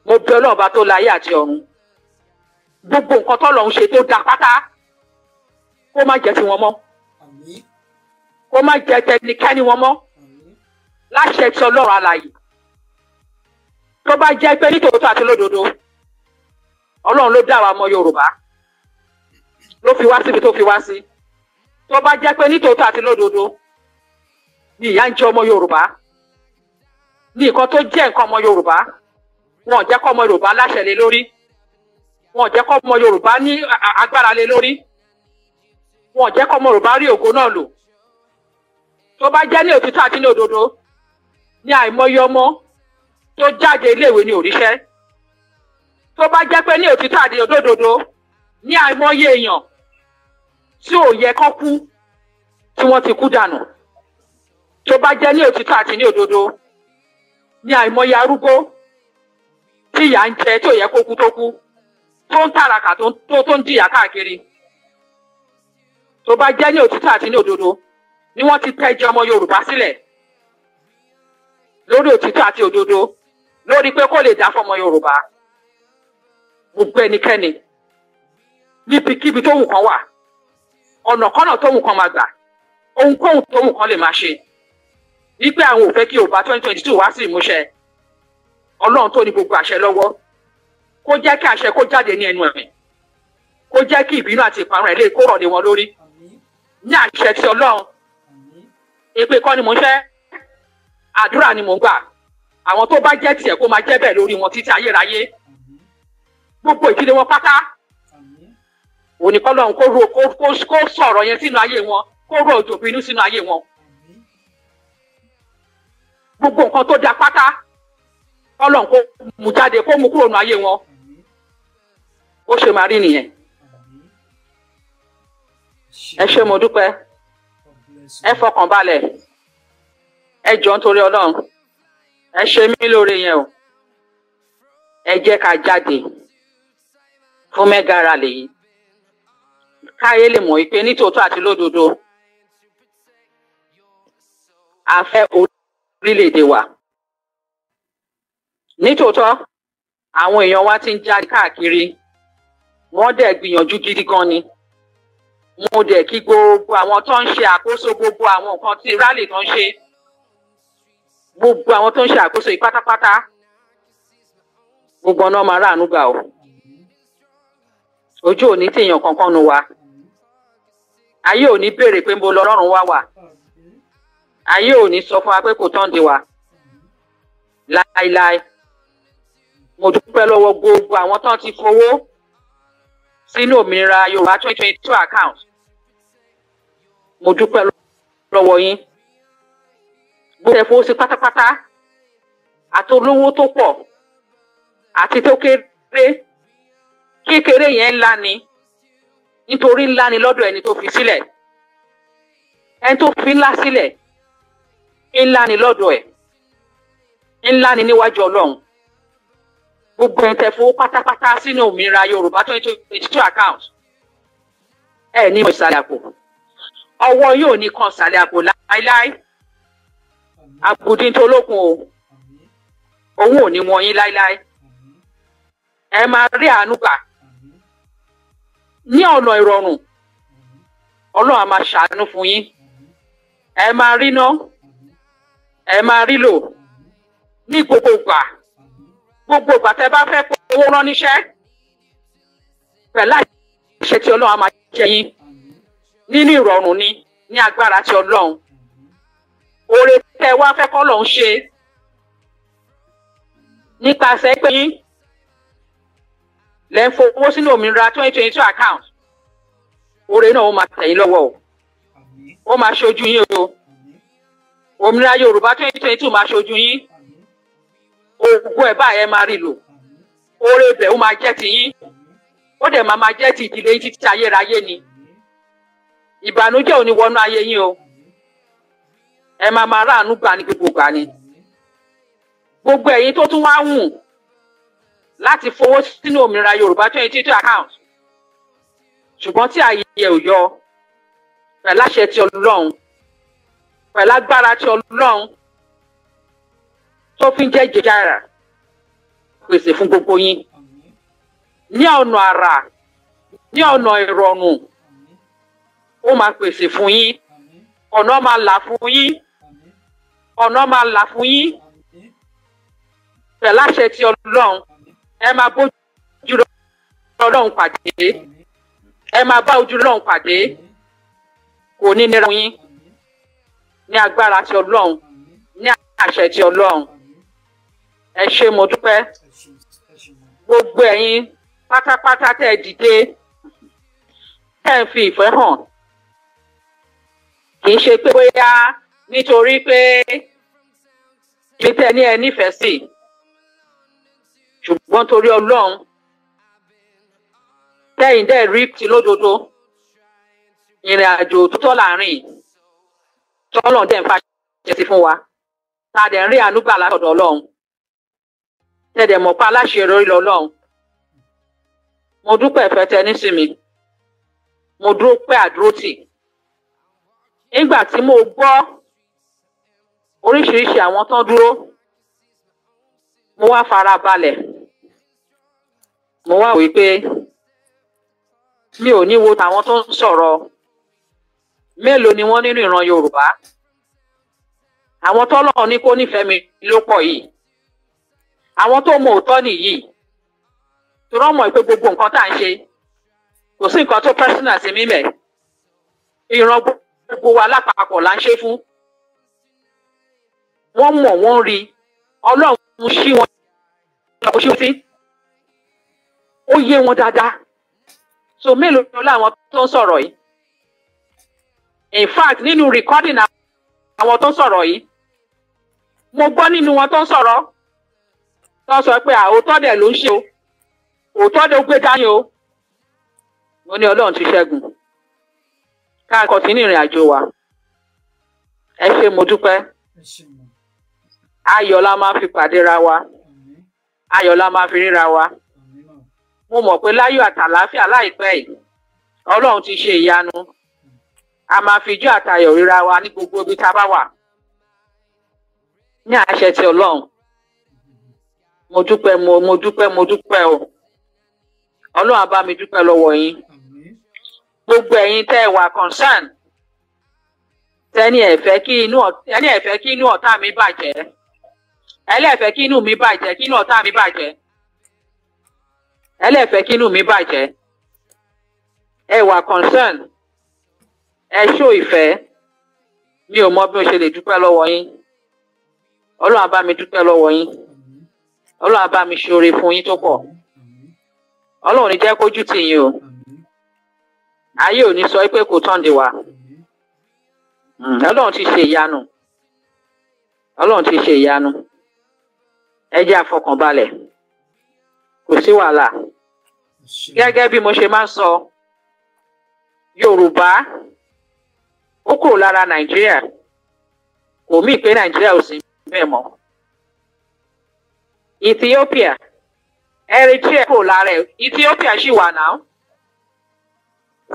mo bẹ̀ Ọlọ́run ọba tó láyé àti ọ̀run, gbogbo nǹkan t'Ọlọ́run ṣe tó dá pátá kó má jẹ́ tiwọn mọ́, kó má jẹ́ tẹnikẹ́ni wọn mọ́, láṣẹ ti Ọlọ́run alààyè. Tó bá jẹ́ pé nítòótọ́ àti lódodo Ọlọ́run ló dá wa ọmọ Yorùbá, ló fi wá síbi tó fi wá sí, tó bá jẹ́ pé nítòótọ́ àti lódodo ni ìyà ń jẹ ọmọ Yorùbá, ní nǹkan tó jẹ́ nǹkan ọmọ Yorùbá, wọn ò jẹ́ kọ́ ọmọ Yorùbá láṣẹ lé lórí, wọn ò jẹ́ kọ́ ọmọ Yorùbá ní agbára lé lórí, wọn ò jẹ́ kọ́ ọmọ Yorùbá rí ògo náà lò. Tó bá jẹ́ ní òtítọ́ àti ní òdodo ní àìmọye ọmọ tó jáde iléèwé ní òríṣẹ́, tó bá jẹ́ pé ní òtítọ́ àti òdodo ní àìmọye èèyàn tí ò yẹ kán kú tí wọ́n ti kú dànù, tó bá jẹ́ ní òtítọ́ àti ní òdodo ní àìmọye arúgbó tí ìyà ń jẹ tí ò yẹ kó kú tó kú, tó ń tàràkà tó ń jìyà káàkiri, tó bá jẹ́ ní òtítọ́ àti ní òdodo ni wọ́n ti tẹ́jọ ọmọ Yorùbá sílẹ̀ lórí òtítọ́ àti òdodo, lórí pé kó lè dá fọmọ Yorùbá. Gbogbo ẹnikẹ́ni níbikíbi tó wù kán wà, ọ̀nàkọ́nà tó wù kán máa gbà, ohunkóhun tó wù kán lè máa ṣe, wípé àwọn ò fẹ́ kí Yorùbá 2022 wá sí ìmúṣẹ. Ọlọ́run tó ní gbogbo àṣẹ lọ́wọ́, kó jẹ́ kí àṣẹ kó jáde ní ẹnu ẹ̀mí, kó jẹ́ kí ìbínú àti ìparun ẹ̀ lè kó rọ̀ lé wọn lórí ní àṣẹ ti Ọlọ́run. Èpè kọ́ ni mò ń fẹ́, àdúrà ni mò ń gbà. Àwọn tó bá jẹ́ tiẹ̀ kó máa jẹ́ bẹ́ẹ̀ lórí wọn títí ayérayé. Gbogbo ìdílé wọn pátá, òní k'Ọlọ́run kó sọ̀rọ̀ yẹn sínú ayé wọn, kó rọ̀ òjò bínú sínú ayé wọn. Gbogbo nǹkan tó da pátá Ọlọ́run kó mú jáde, kó mú kúrò nínú ayé wọn. Ó ṣe máa rí nìyẹn. Ẹ ṣé mo dúpẹ́, ẹ fọkàn balẹ̀, ẹ jọ̀ọ́ nítorí Ọlọ́run, ẹ ṣe mí lóore yẹn o. Ẹ jẹ́ ká jáde fún mẹ́gà rally yìí, káyé lè mọ̀ wípé nítòótọ́ àti lódodo a fẹ́ orílẹ̀-èdè wa. Nítòótọ́ àwọn èèyàn wa ti ń jáde káàkiri, wọ́n dẹ̀ gbìyànjú gidi gan ni. Mo dẹ̀ kí gbogbo àwọn tó ń ṣe àkóso gbogbo àwọn nǹkan tí rally tó ń ṣe, gbogbo àwọn tó ń ṣe àkóso yìí pátápátá, gbogbo ọ̀nà máa ráàánú gbà o. Ojú ò ní tèèyàn kankan nu wa, ayé ò ní béèrè pé mo lọ́rùn wá wà, ayé ò ní sọ fún wa pé kò tán di wa. láíláí. Mo dúpẹ́ lọ́wọ́ gbogbo àwọn tán ti fowó sínú òmìnira Yorùbá 2022 account. Mo dúpẹ́ lọ́wọ́ yín. Gbogbo ẹ̀ fowó sí pátápátá, àti olówó tó pọ̀ àti tó kéré. Kékeré yẹn ńlá ni, nítorí ńlá ni lọ́dọ̀ ẹni tó fi sílẹ̀. Ẹni tó fi ńlá sílẹ̀, ńlá ni lọ́dọ̀ ẹ̀, ńlá ni níwájú Ọlọ́run. Gbogbo ẹ̀ tẹ́ fowó pátápátá sínú òmìnira Yorùbá 2022 account. Ẹ ní ìsàlẹ̀ àpò. Ọwọ́ yóò ní kan ìsàlẹ̀ àpò láíláí. Àbùdín tó lókun o. Òun ò ní wọ́n yín láíláí. Ẹ máa rí àánú gbà. Ní ọ̀nà ìrọ̀rùn, Ọlọ́run á máa ṣàánú fún yín. Ẹ máa rí ná, ẹ máa rí lò ní gbogbo ìgbà. Gbogbo ìgbà tẹ́ bá fẹ́ owó rán níṣẹ́, pẹ̀lú àṣẹ tí Ọlọ́run á máa jẹ yín. Nínú ìrọ̀rùn ni, ní agbára tí Ọlọ́run. Oore tẹ́ wá fẹ́ k'Ọlọ́run ṣe nípasẹ̀ pé yín lẹ́ ń fowó sínú òmìnira 2022 account. Oore náà ó máa tẹ̀ yín lọ́wọ́ o. Ó máa ṣojú yín o. Òmìnira Yorùbá 2022 máa ṣojú yín. Ògùn ẹ̀ báyẹn máa rí lò. Oore ibẹ̀ ó máa jẹ́ ti yín. Ó dẹ̀ máa jẹ́ ti ìdílé yín títí ayérayé ni. Ìbànújẹ́ ò ní wọnú ayé yín o. Ẹ máa ráàánú gbà ní gbogbo ìgbà ni. Gbogbo ẹ̀yin tó tún wá wù láti fowó sínú òmìnira Yorùbá 2022 account, ṣùgbọ́n tí ààyè ò yọ, pẹ̀lú àṣẹ ti Ọlọ́run, pẹ̀lú agbára ti Ọlọ́run tó fi ń jẹ́ jẹjẹrẹ, pèsè fún gbogbo yín ní ọ̀nà àrà, ní ọ̀nà ìrọ̀rùn. Ó máa pèsè fún yín. Ọ̀nà máa là fún yín. Ọ̀nà máa là fún yín. Pẹ̀lú àṣẹ ti Ọlọ́run, ẹ máa bójú Ọlọ́run pàdé. Ẹ máa bá ojú Ọlọ́run pàdé. Kò ní nira fún yín. Ní agbára ti Ọlọ́run, ní àṣẹ ti Ọlọ́run. Ẹ ṣé mo dúpẹ́. Gbogbo ẹ̀yin pátápátá tẹ́ dìde, tẹ́ ń fi ìfẹ́ hàn. Kì í ṣe pé bóyá nítorí pé ibi tẹ́ ní ẹ nífẹ̀ẹ́ sí, ṣùgbọ́n torí Ọlọ́run tẹ́yìn dẹ́ rí ti lódodo. Ìrìn àjò tó tọ́ láàrin tọ́lọ́run dẹ̀ ń fàṣẹ sí fún wa. Ta dẹ̀ ń rí àánú gbà látọ̀dọ̀ Ọlọ́run. Tẹ́dẹ̀ mọ̀ pa aláṣẹ lórí lọ́lọ́run. Mo dúpẹ́ ìfẹ́ tẹ́ ní sí mi. Mo dúró pé àdúrótì. Nígbà tí mo gbọ́ oríṣiríṣi àwọn tán dúró, mo wá fara balẹ̀. Mo wá wí pé mi ò ní wo tàwọn tó ń sọ̀rọ̀. Mélòó ni wọ́n nínú ìran Yorùbá? Àwọn tọ́lọ́run ní kó nífẹ̀ẹ́ mi ló pọ̀ yìí. Àwọn tó mọ òótọ́ nìyí. Tó rán mọ̀ pé gbogbo nǹkan tá à ń ṣe, kò sí nǹkan tó personal sí mi mẹ́. Ìran gbogbo wa lápapọ̀ là ń ṣe fún. Wọ́n mọ̀, wọ́n rí. Ọlọ́run ṣí wọn ṣí sí. Ó yé wọn dáadáa. So mélòó ni láwọn tó ń sọ̀rọ̀ yìí? In fact, nínú recording àwọn tó ń sọ̀rọ̀ yìí, mo gbọ́ nínú wọn tó ń sọ̀rọ̀. Tó sọ pé àòótọ́ dẹ̀ ló ń ṣe o. Òótọ́ dẹ̀ ó gbé dání o. Mo ní Ọlọ́run ti ṣẹ́gun. Ká kọ̀tínú ìrìn àjò wa. Ẹ ṣé mo dúpẹ́. Ayọ̀ la máa fi pàdé ra wa. Ayọ̀ la máa fi ríra wa. Mo mọ̀ pé láyọ̀ àtàlàáfíà láìpẹ́ yìí, Ọlọ́run ti ṣe ìyanu. A máa fi ijó àtayọ̀ ríra wa ní gbogbo ibi tá a bá wà. Ní àṣẹ ti Ọlọ́run. Mo dúpẹ́, mo dúpẹ́ o. Ọlọ́run á bá mi dúpẹ́ lọ́wọ́ yín. Gbogbo ẹ̀yin tẹ́ ẹ wà concern. Tẹ́ni ẹ fẹ́ kí inú ọ̀tá mi bàjẹ́. Ẹlẹ́fẹ́ kí inú mi bàjẹ́, kí inú ọ̀tá mi bàjẹ́. Ẹlẹ́fẹ́ kí inú mi bàjẹ́. Ẹ wà concern. Ẹ show ìfẹ́. Mi ò mọ bí mo ṣe lè dúpẹ́ lọ́wọ́ yín. Ọlọ́run á bá mi dúpẹ́ lọ́wọ́ yín. Ọlọ́run á bá mi ṣoore fún yín tó pọ̀. Ọlọ́run ní jẹ́ kójú tì yín o. Ayé ò ní sọ pé kò tán de wa. Ọlọ́run ti ṣe ìyanu. Ọlọ́run ti ṣe ìyanu. Ẹ jẹ́ àfọkànbalẹ̀. Kò sí wàhálà. Gẹ́gẹ́ bí mo ṣe máa ń sọ, Yorùbá ó kúrò lára Nàìjíríà. Kò mí pé Nàìjíríà ò sí bẹ́ẹ̀ mọ́. Ethiopia, Eritrea kúrò lára ẹ̀. Ethiopia ṣì wà náà.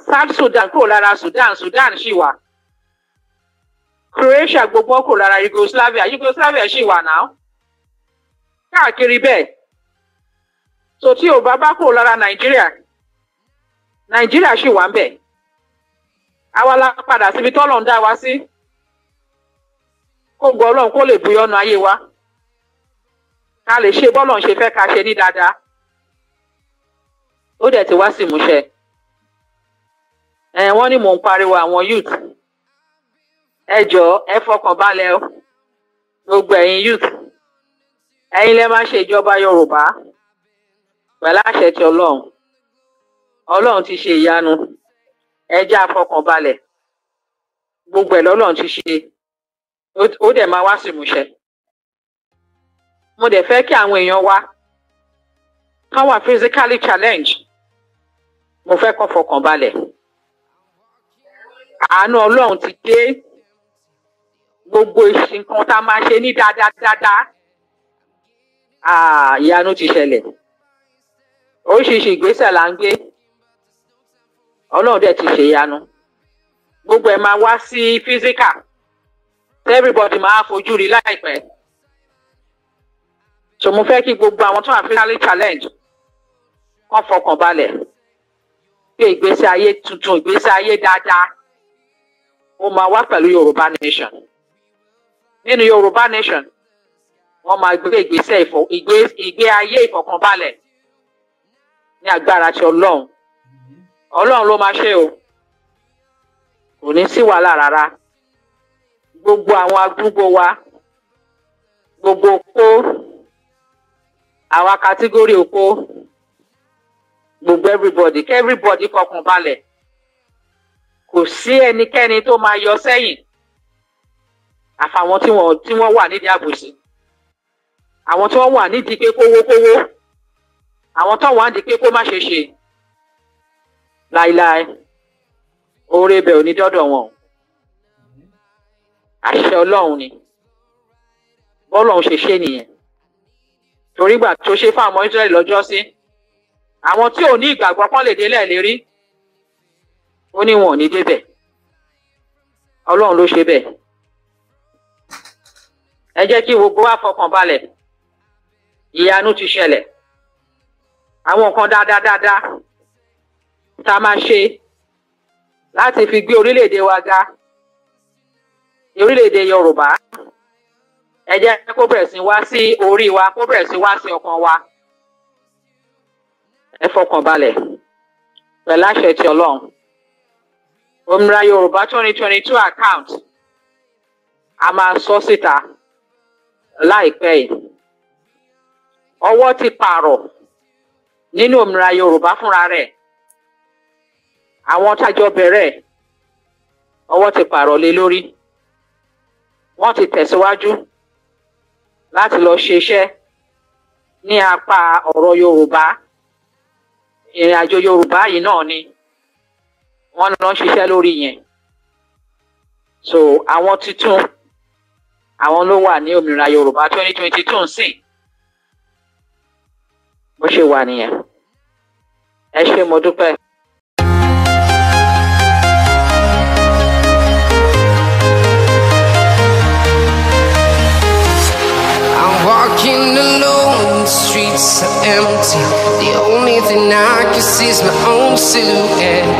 South Sudan kúrò lára Sudan, Sudan ṣì wà. Croatia gbogbo kúrò lára Yugoslavia, Yugoslavia ṣì wà náà. Káàkiri bẹ́ẹ̀. So tí Yorùbá bá kúrò lára Nàìjíríà, Nàìjíríà ṣì wà ń bẹ̀. Àwa la padà síbi tọ́lọ́run dá wa sí. Kó gbọ́ Ọlọ́run kó lè buyọ́nu ayé wa. Ká lè ṣe bọ́lọ́run ṣe fẹ́ ká ṣe ní dáadáa. Ó dẹ̀ ti wá sí ìmúṣẹ. Wọ́n ní mò ń pariwo àwọn youth. Ẹ jọ̀ọ́ ẹ fọkàn balẹ̀ o. Gbogbo ẹ̀yin youth. Ẹ̀yin lẹ máa ṣe ìjọba Yorùbá. Pẹ̀lú àṣẹ ti Ọlọ́run. Ọlọ́run ti ṣe ìyanu. Ẹ jẹ́ àfọkànbalẹ̀. Gbogbo ẹ̀ lọ́lọ́run ti ṣe. Ó dẹ̀ máa wá sí ìmúṣẹ. Mo dẹ̀ fẹ́ kí àwọn èèyàn wa kán wà physically challenge. Mo fẹ́ kán fọkànbalẹ̀. Àánú Ọlọ́run ti dé. Gbogbo nǹkan tá a máa ṣe ní dáadáa. Ìyanu ti ṣẹlẹ̀. Oríṣiríṣi ìgbésẹ̀ là ń gbé. Ọlọ́run dẹ̀ ti ṣe ìyanu. Gbogbo ẹ̀ máa wá sí physical. Everybody máa fojú rí láìpẹ́. So mo fẹ́ kí gbogbo àwọn tó wà physically challenge kán fọkàn balẹ̀. Pé ìgbésí ayé tuntun, ìgbésí ayé dáadáa ó máa wá pẹ̀lú Yorùbá nation. Nínú Yorùbá nation, wọ́n máa gbé ìgbé ayé ìfọkànbalẹ̀ ní agbára ti Ọlọ́run. Ọlọ́run ló máa ṣe o. Kò ní sí wàhálà rárá. Gbogbo àwọn arúgbó wa, gbogbo opó, àwa kàtígórì opó, gbogbo everybody fọkàn balẹ̀. Kò sí ẹnikẹ́ni tó máa yọ sẹ́yìn. Àfàwọn tí wọ́n wà nídìí àbòsí. Àwọn tí wọ́n wà nídìí pé kówó. Àwọn tó wà nídìí pé kó má ṣe ṣe. Láíláí. Oore bẹ̀ ò ní dọ́dọ̀ wọn. Àṣẹ Ọlọ́run ni. Bọ́lọ́run ṣe ṣe nìyẹn. Torí gbà tó ṣe fún àwọn Ísírẹ́lì lọ́jọ́ sí. Àwọn tí ò ní ìgbàgbọ́ pọ́n lè délẹ̀ lérí. Ó ní wọn ò ní débẹ̀. Ọlọ́run ló ṣe bẹ́ẹ̀. Ẹ jẹ́ kí gbogbo wa fọkàn balẹ̀. Ìyanu ti ṣẹlẹ̀. Àwọn nǹkan dáadáa tá a máa ṣe láti fi gbé orílẹ̀-èdè wa ga. Orílẹ̀-èdè Yorùbá. Ẹ jẹ́ kó bẹ̀rẹ̀ sí wá sí orí wa, kó bẹ̀rẹ̀ sí wá sí ọkàn wa. Ẹ fọkàn balẹ̀. Pẹ̀lú àṣẹ ti Ọlọ́run. Òmìnira Yorùbá 2022 account. A máa sọ síta láìpẹ́ yìí. Ọwọ́ ti pààrọ̀ nínú òmìnira Yorùbá fúnra rẹ̀. Àwọn tájọ bẹ̀rẹ̀ ọwọ́ ti pààrọ̀ lé lórí. Wọ́n ti tẹ̀síwájú láti lọ ṣe iṣẹ́ ní apá ọ̀rọ̀ Yorùbá. Ìrìn àjò Yorùbá yìí náà ni wọ́n lọ ṣiṣẹ́ lórí yẹn. So àwọn titun àwọn ló wà ní òmìnira Yorùbá 2022 sìn. Bó ṣe wà nìyẹn. Ẹ ṣé mo dúpẹ́. Walking alone, the streets are empty. The only thing I can see is my own silhouette.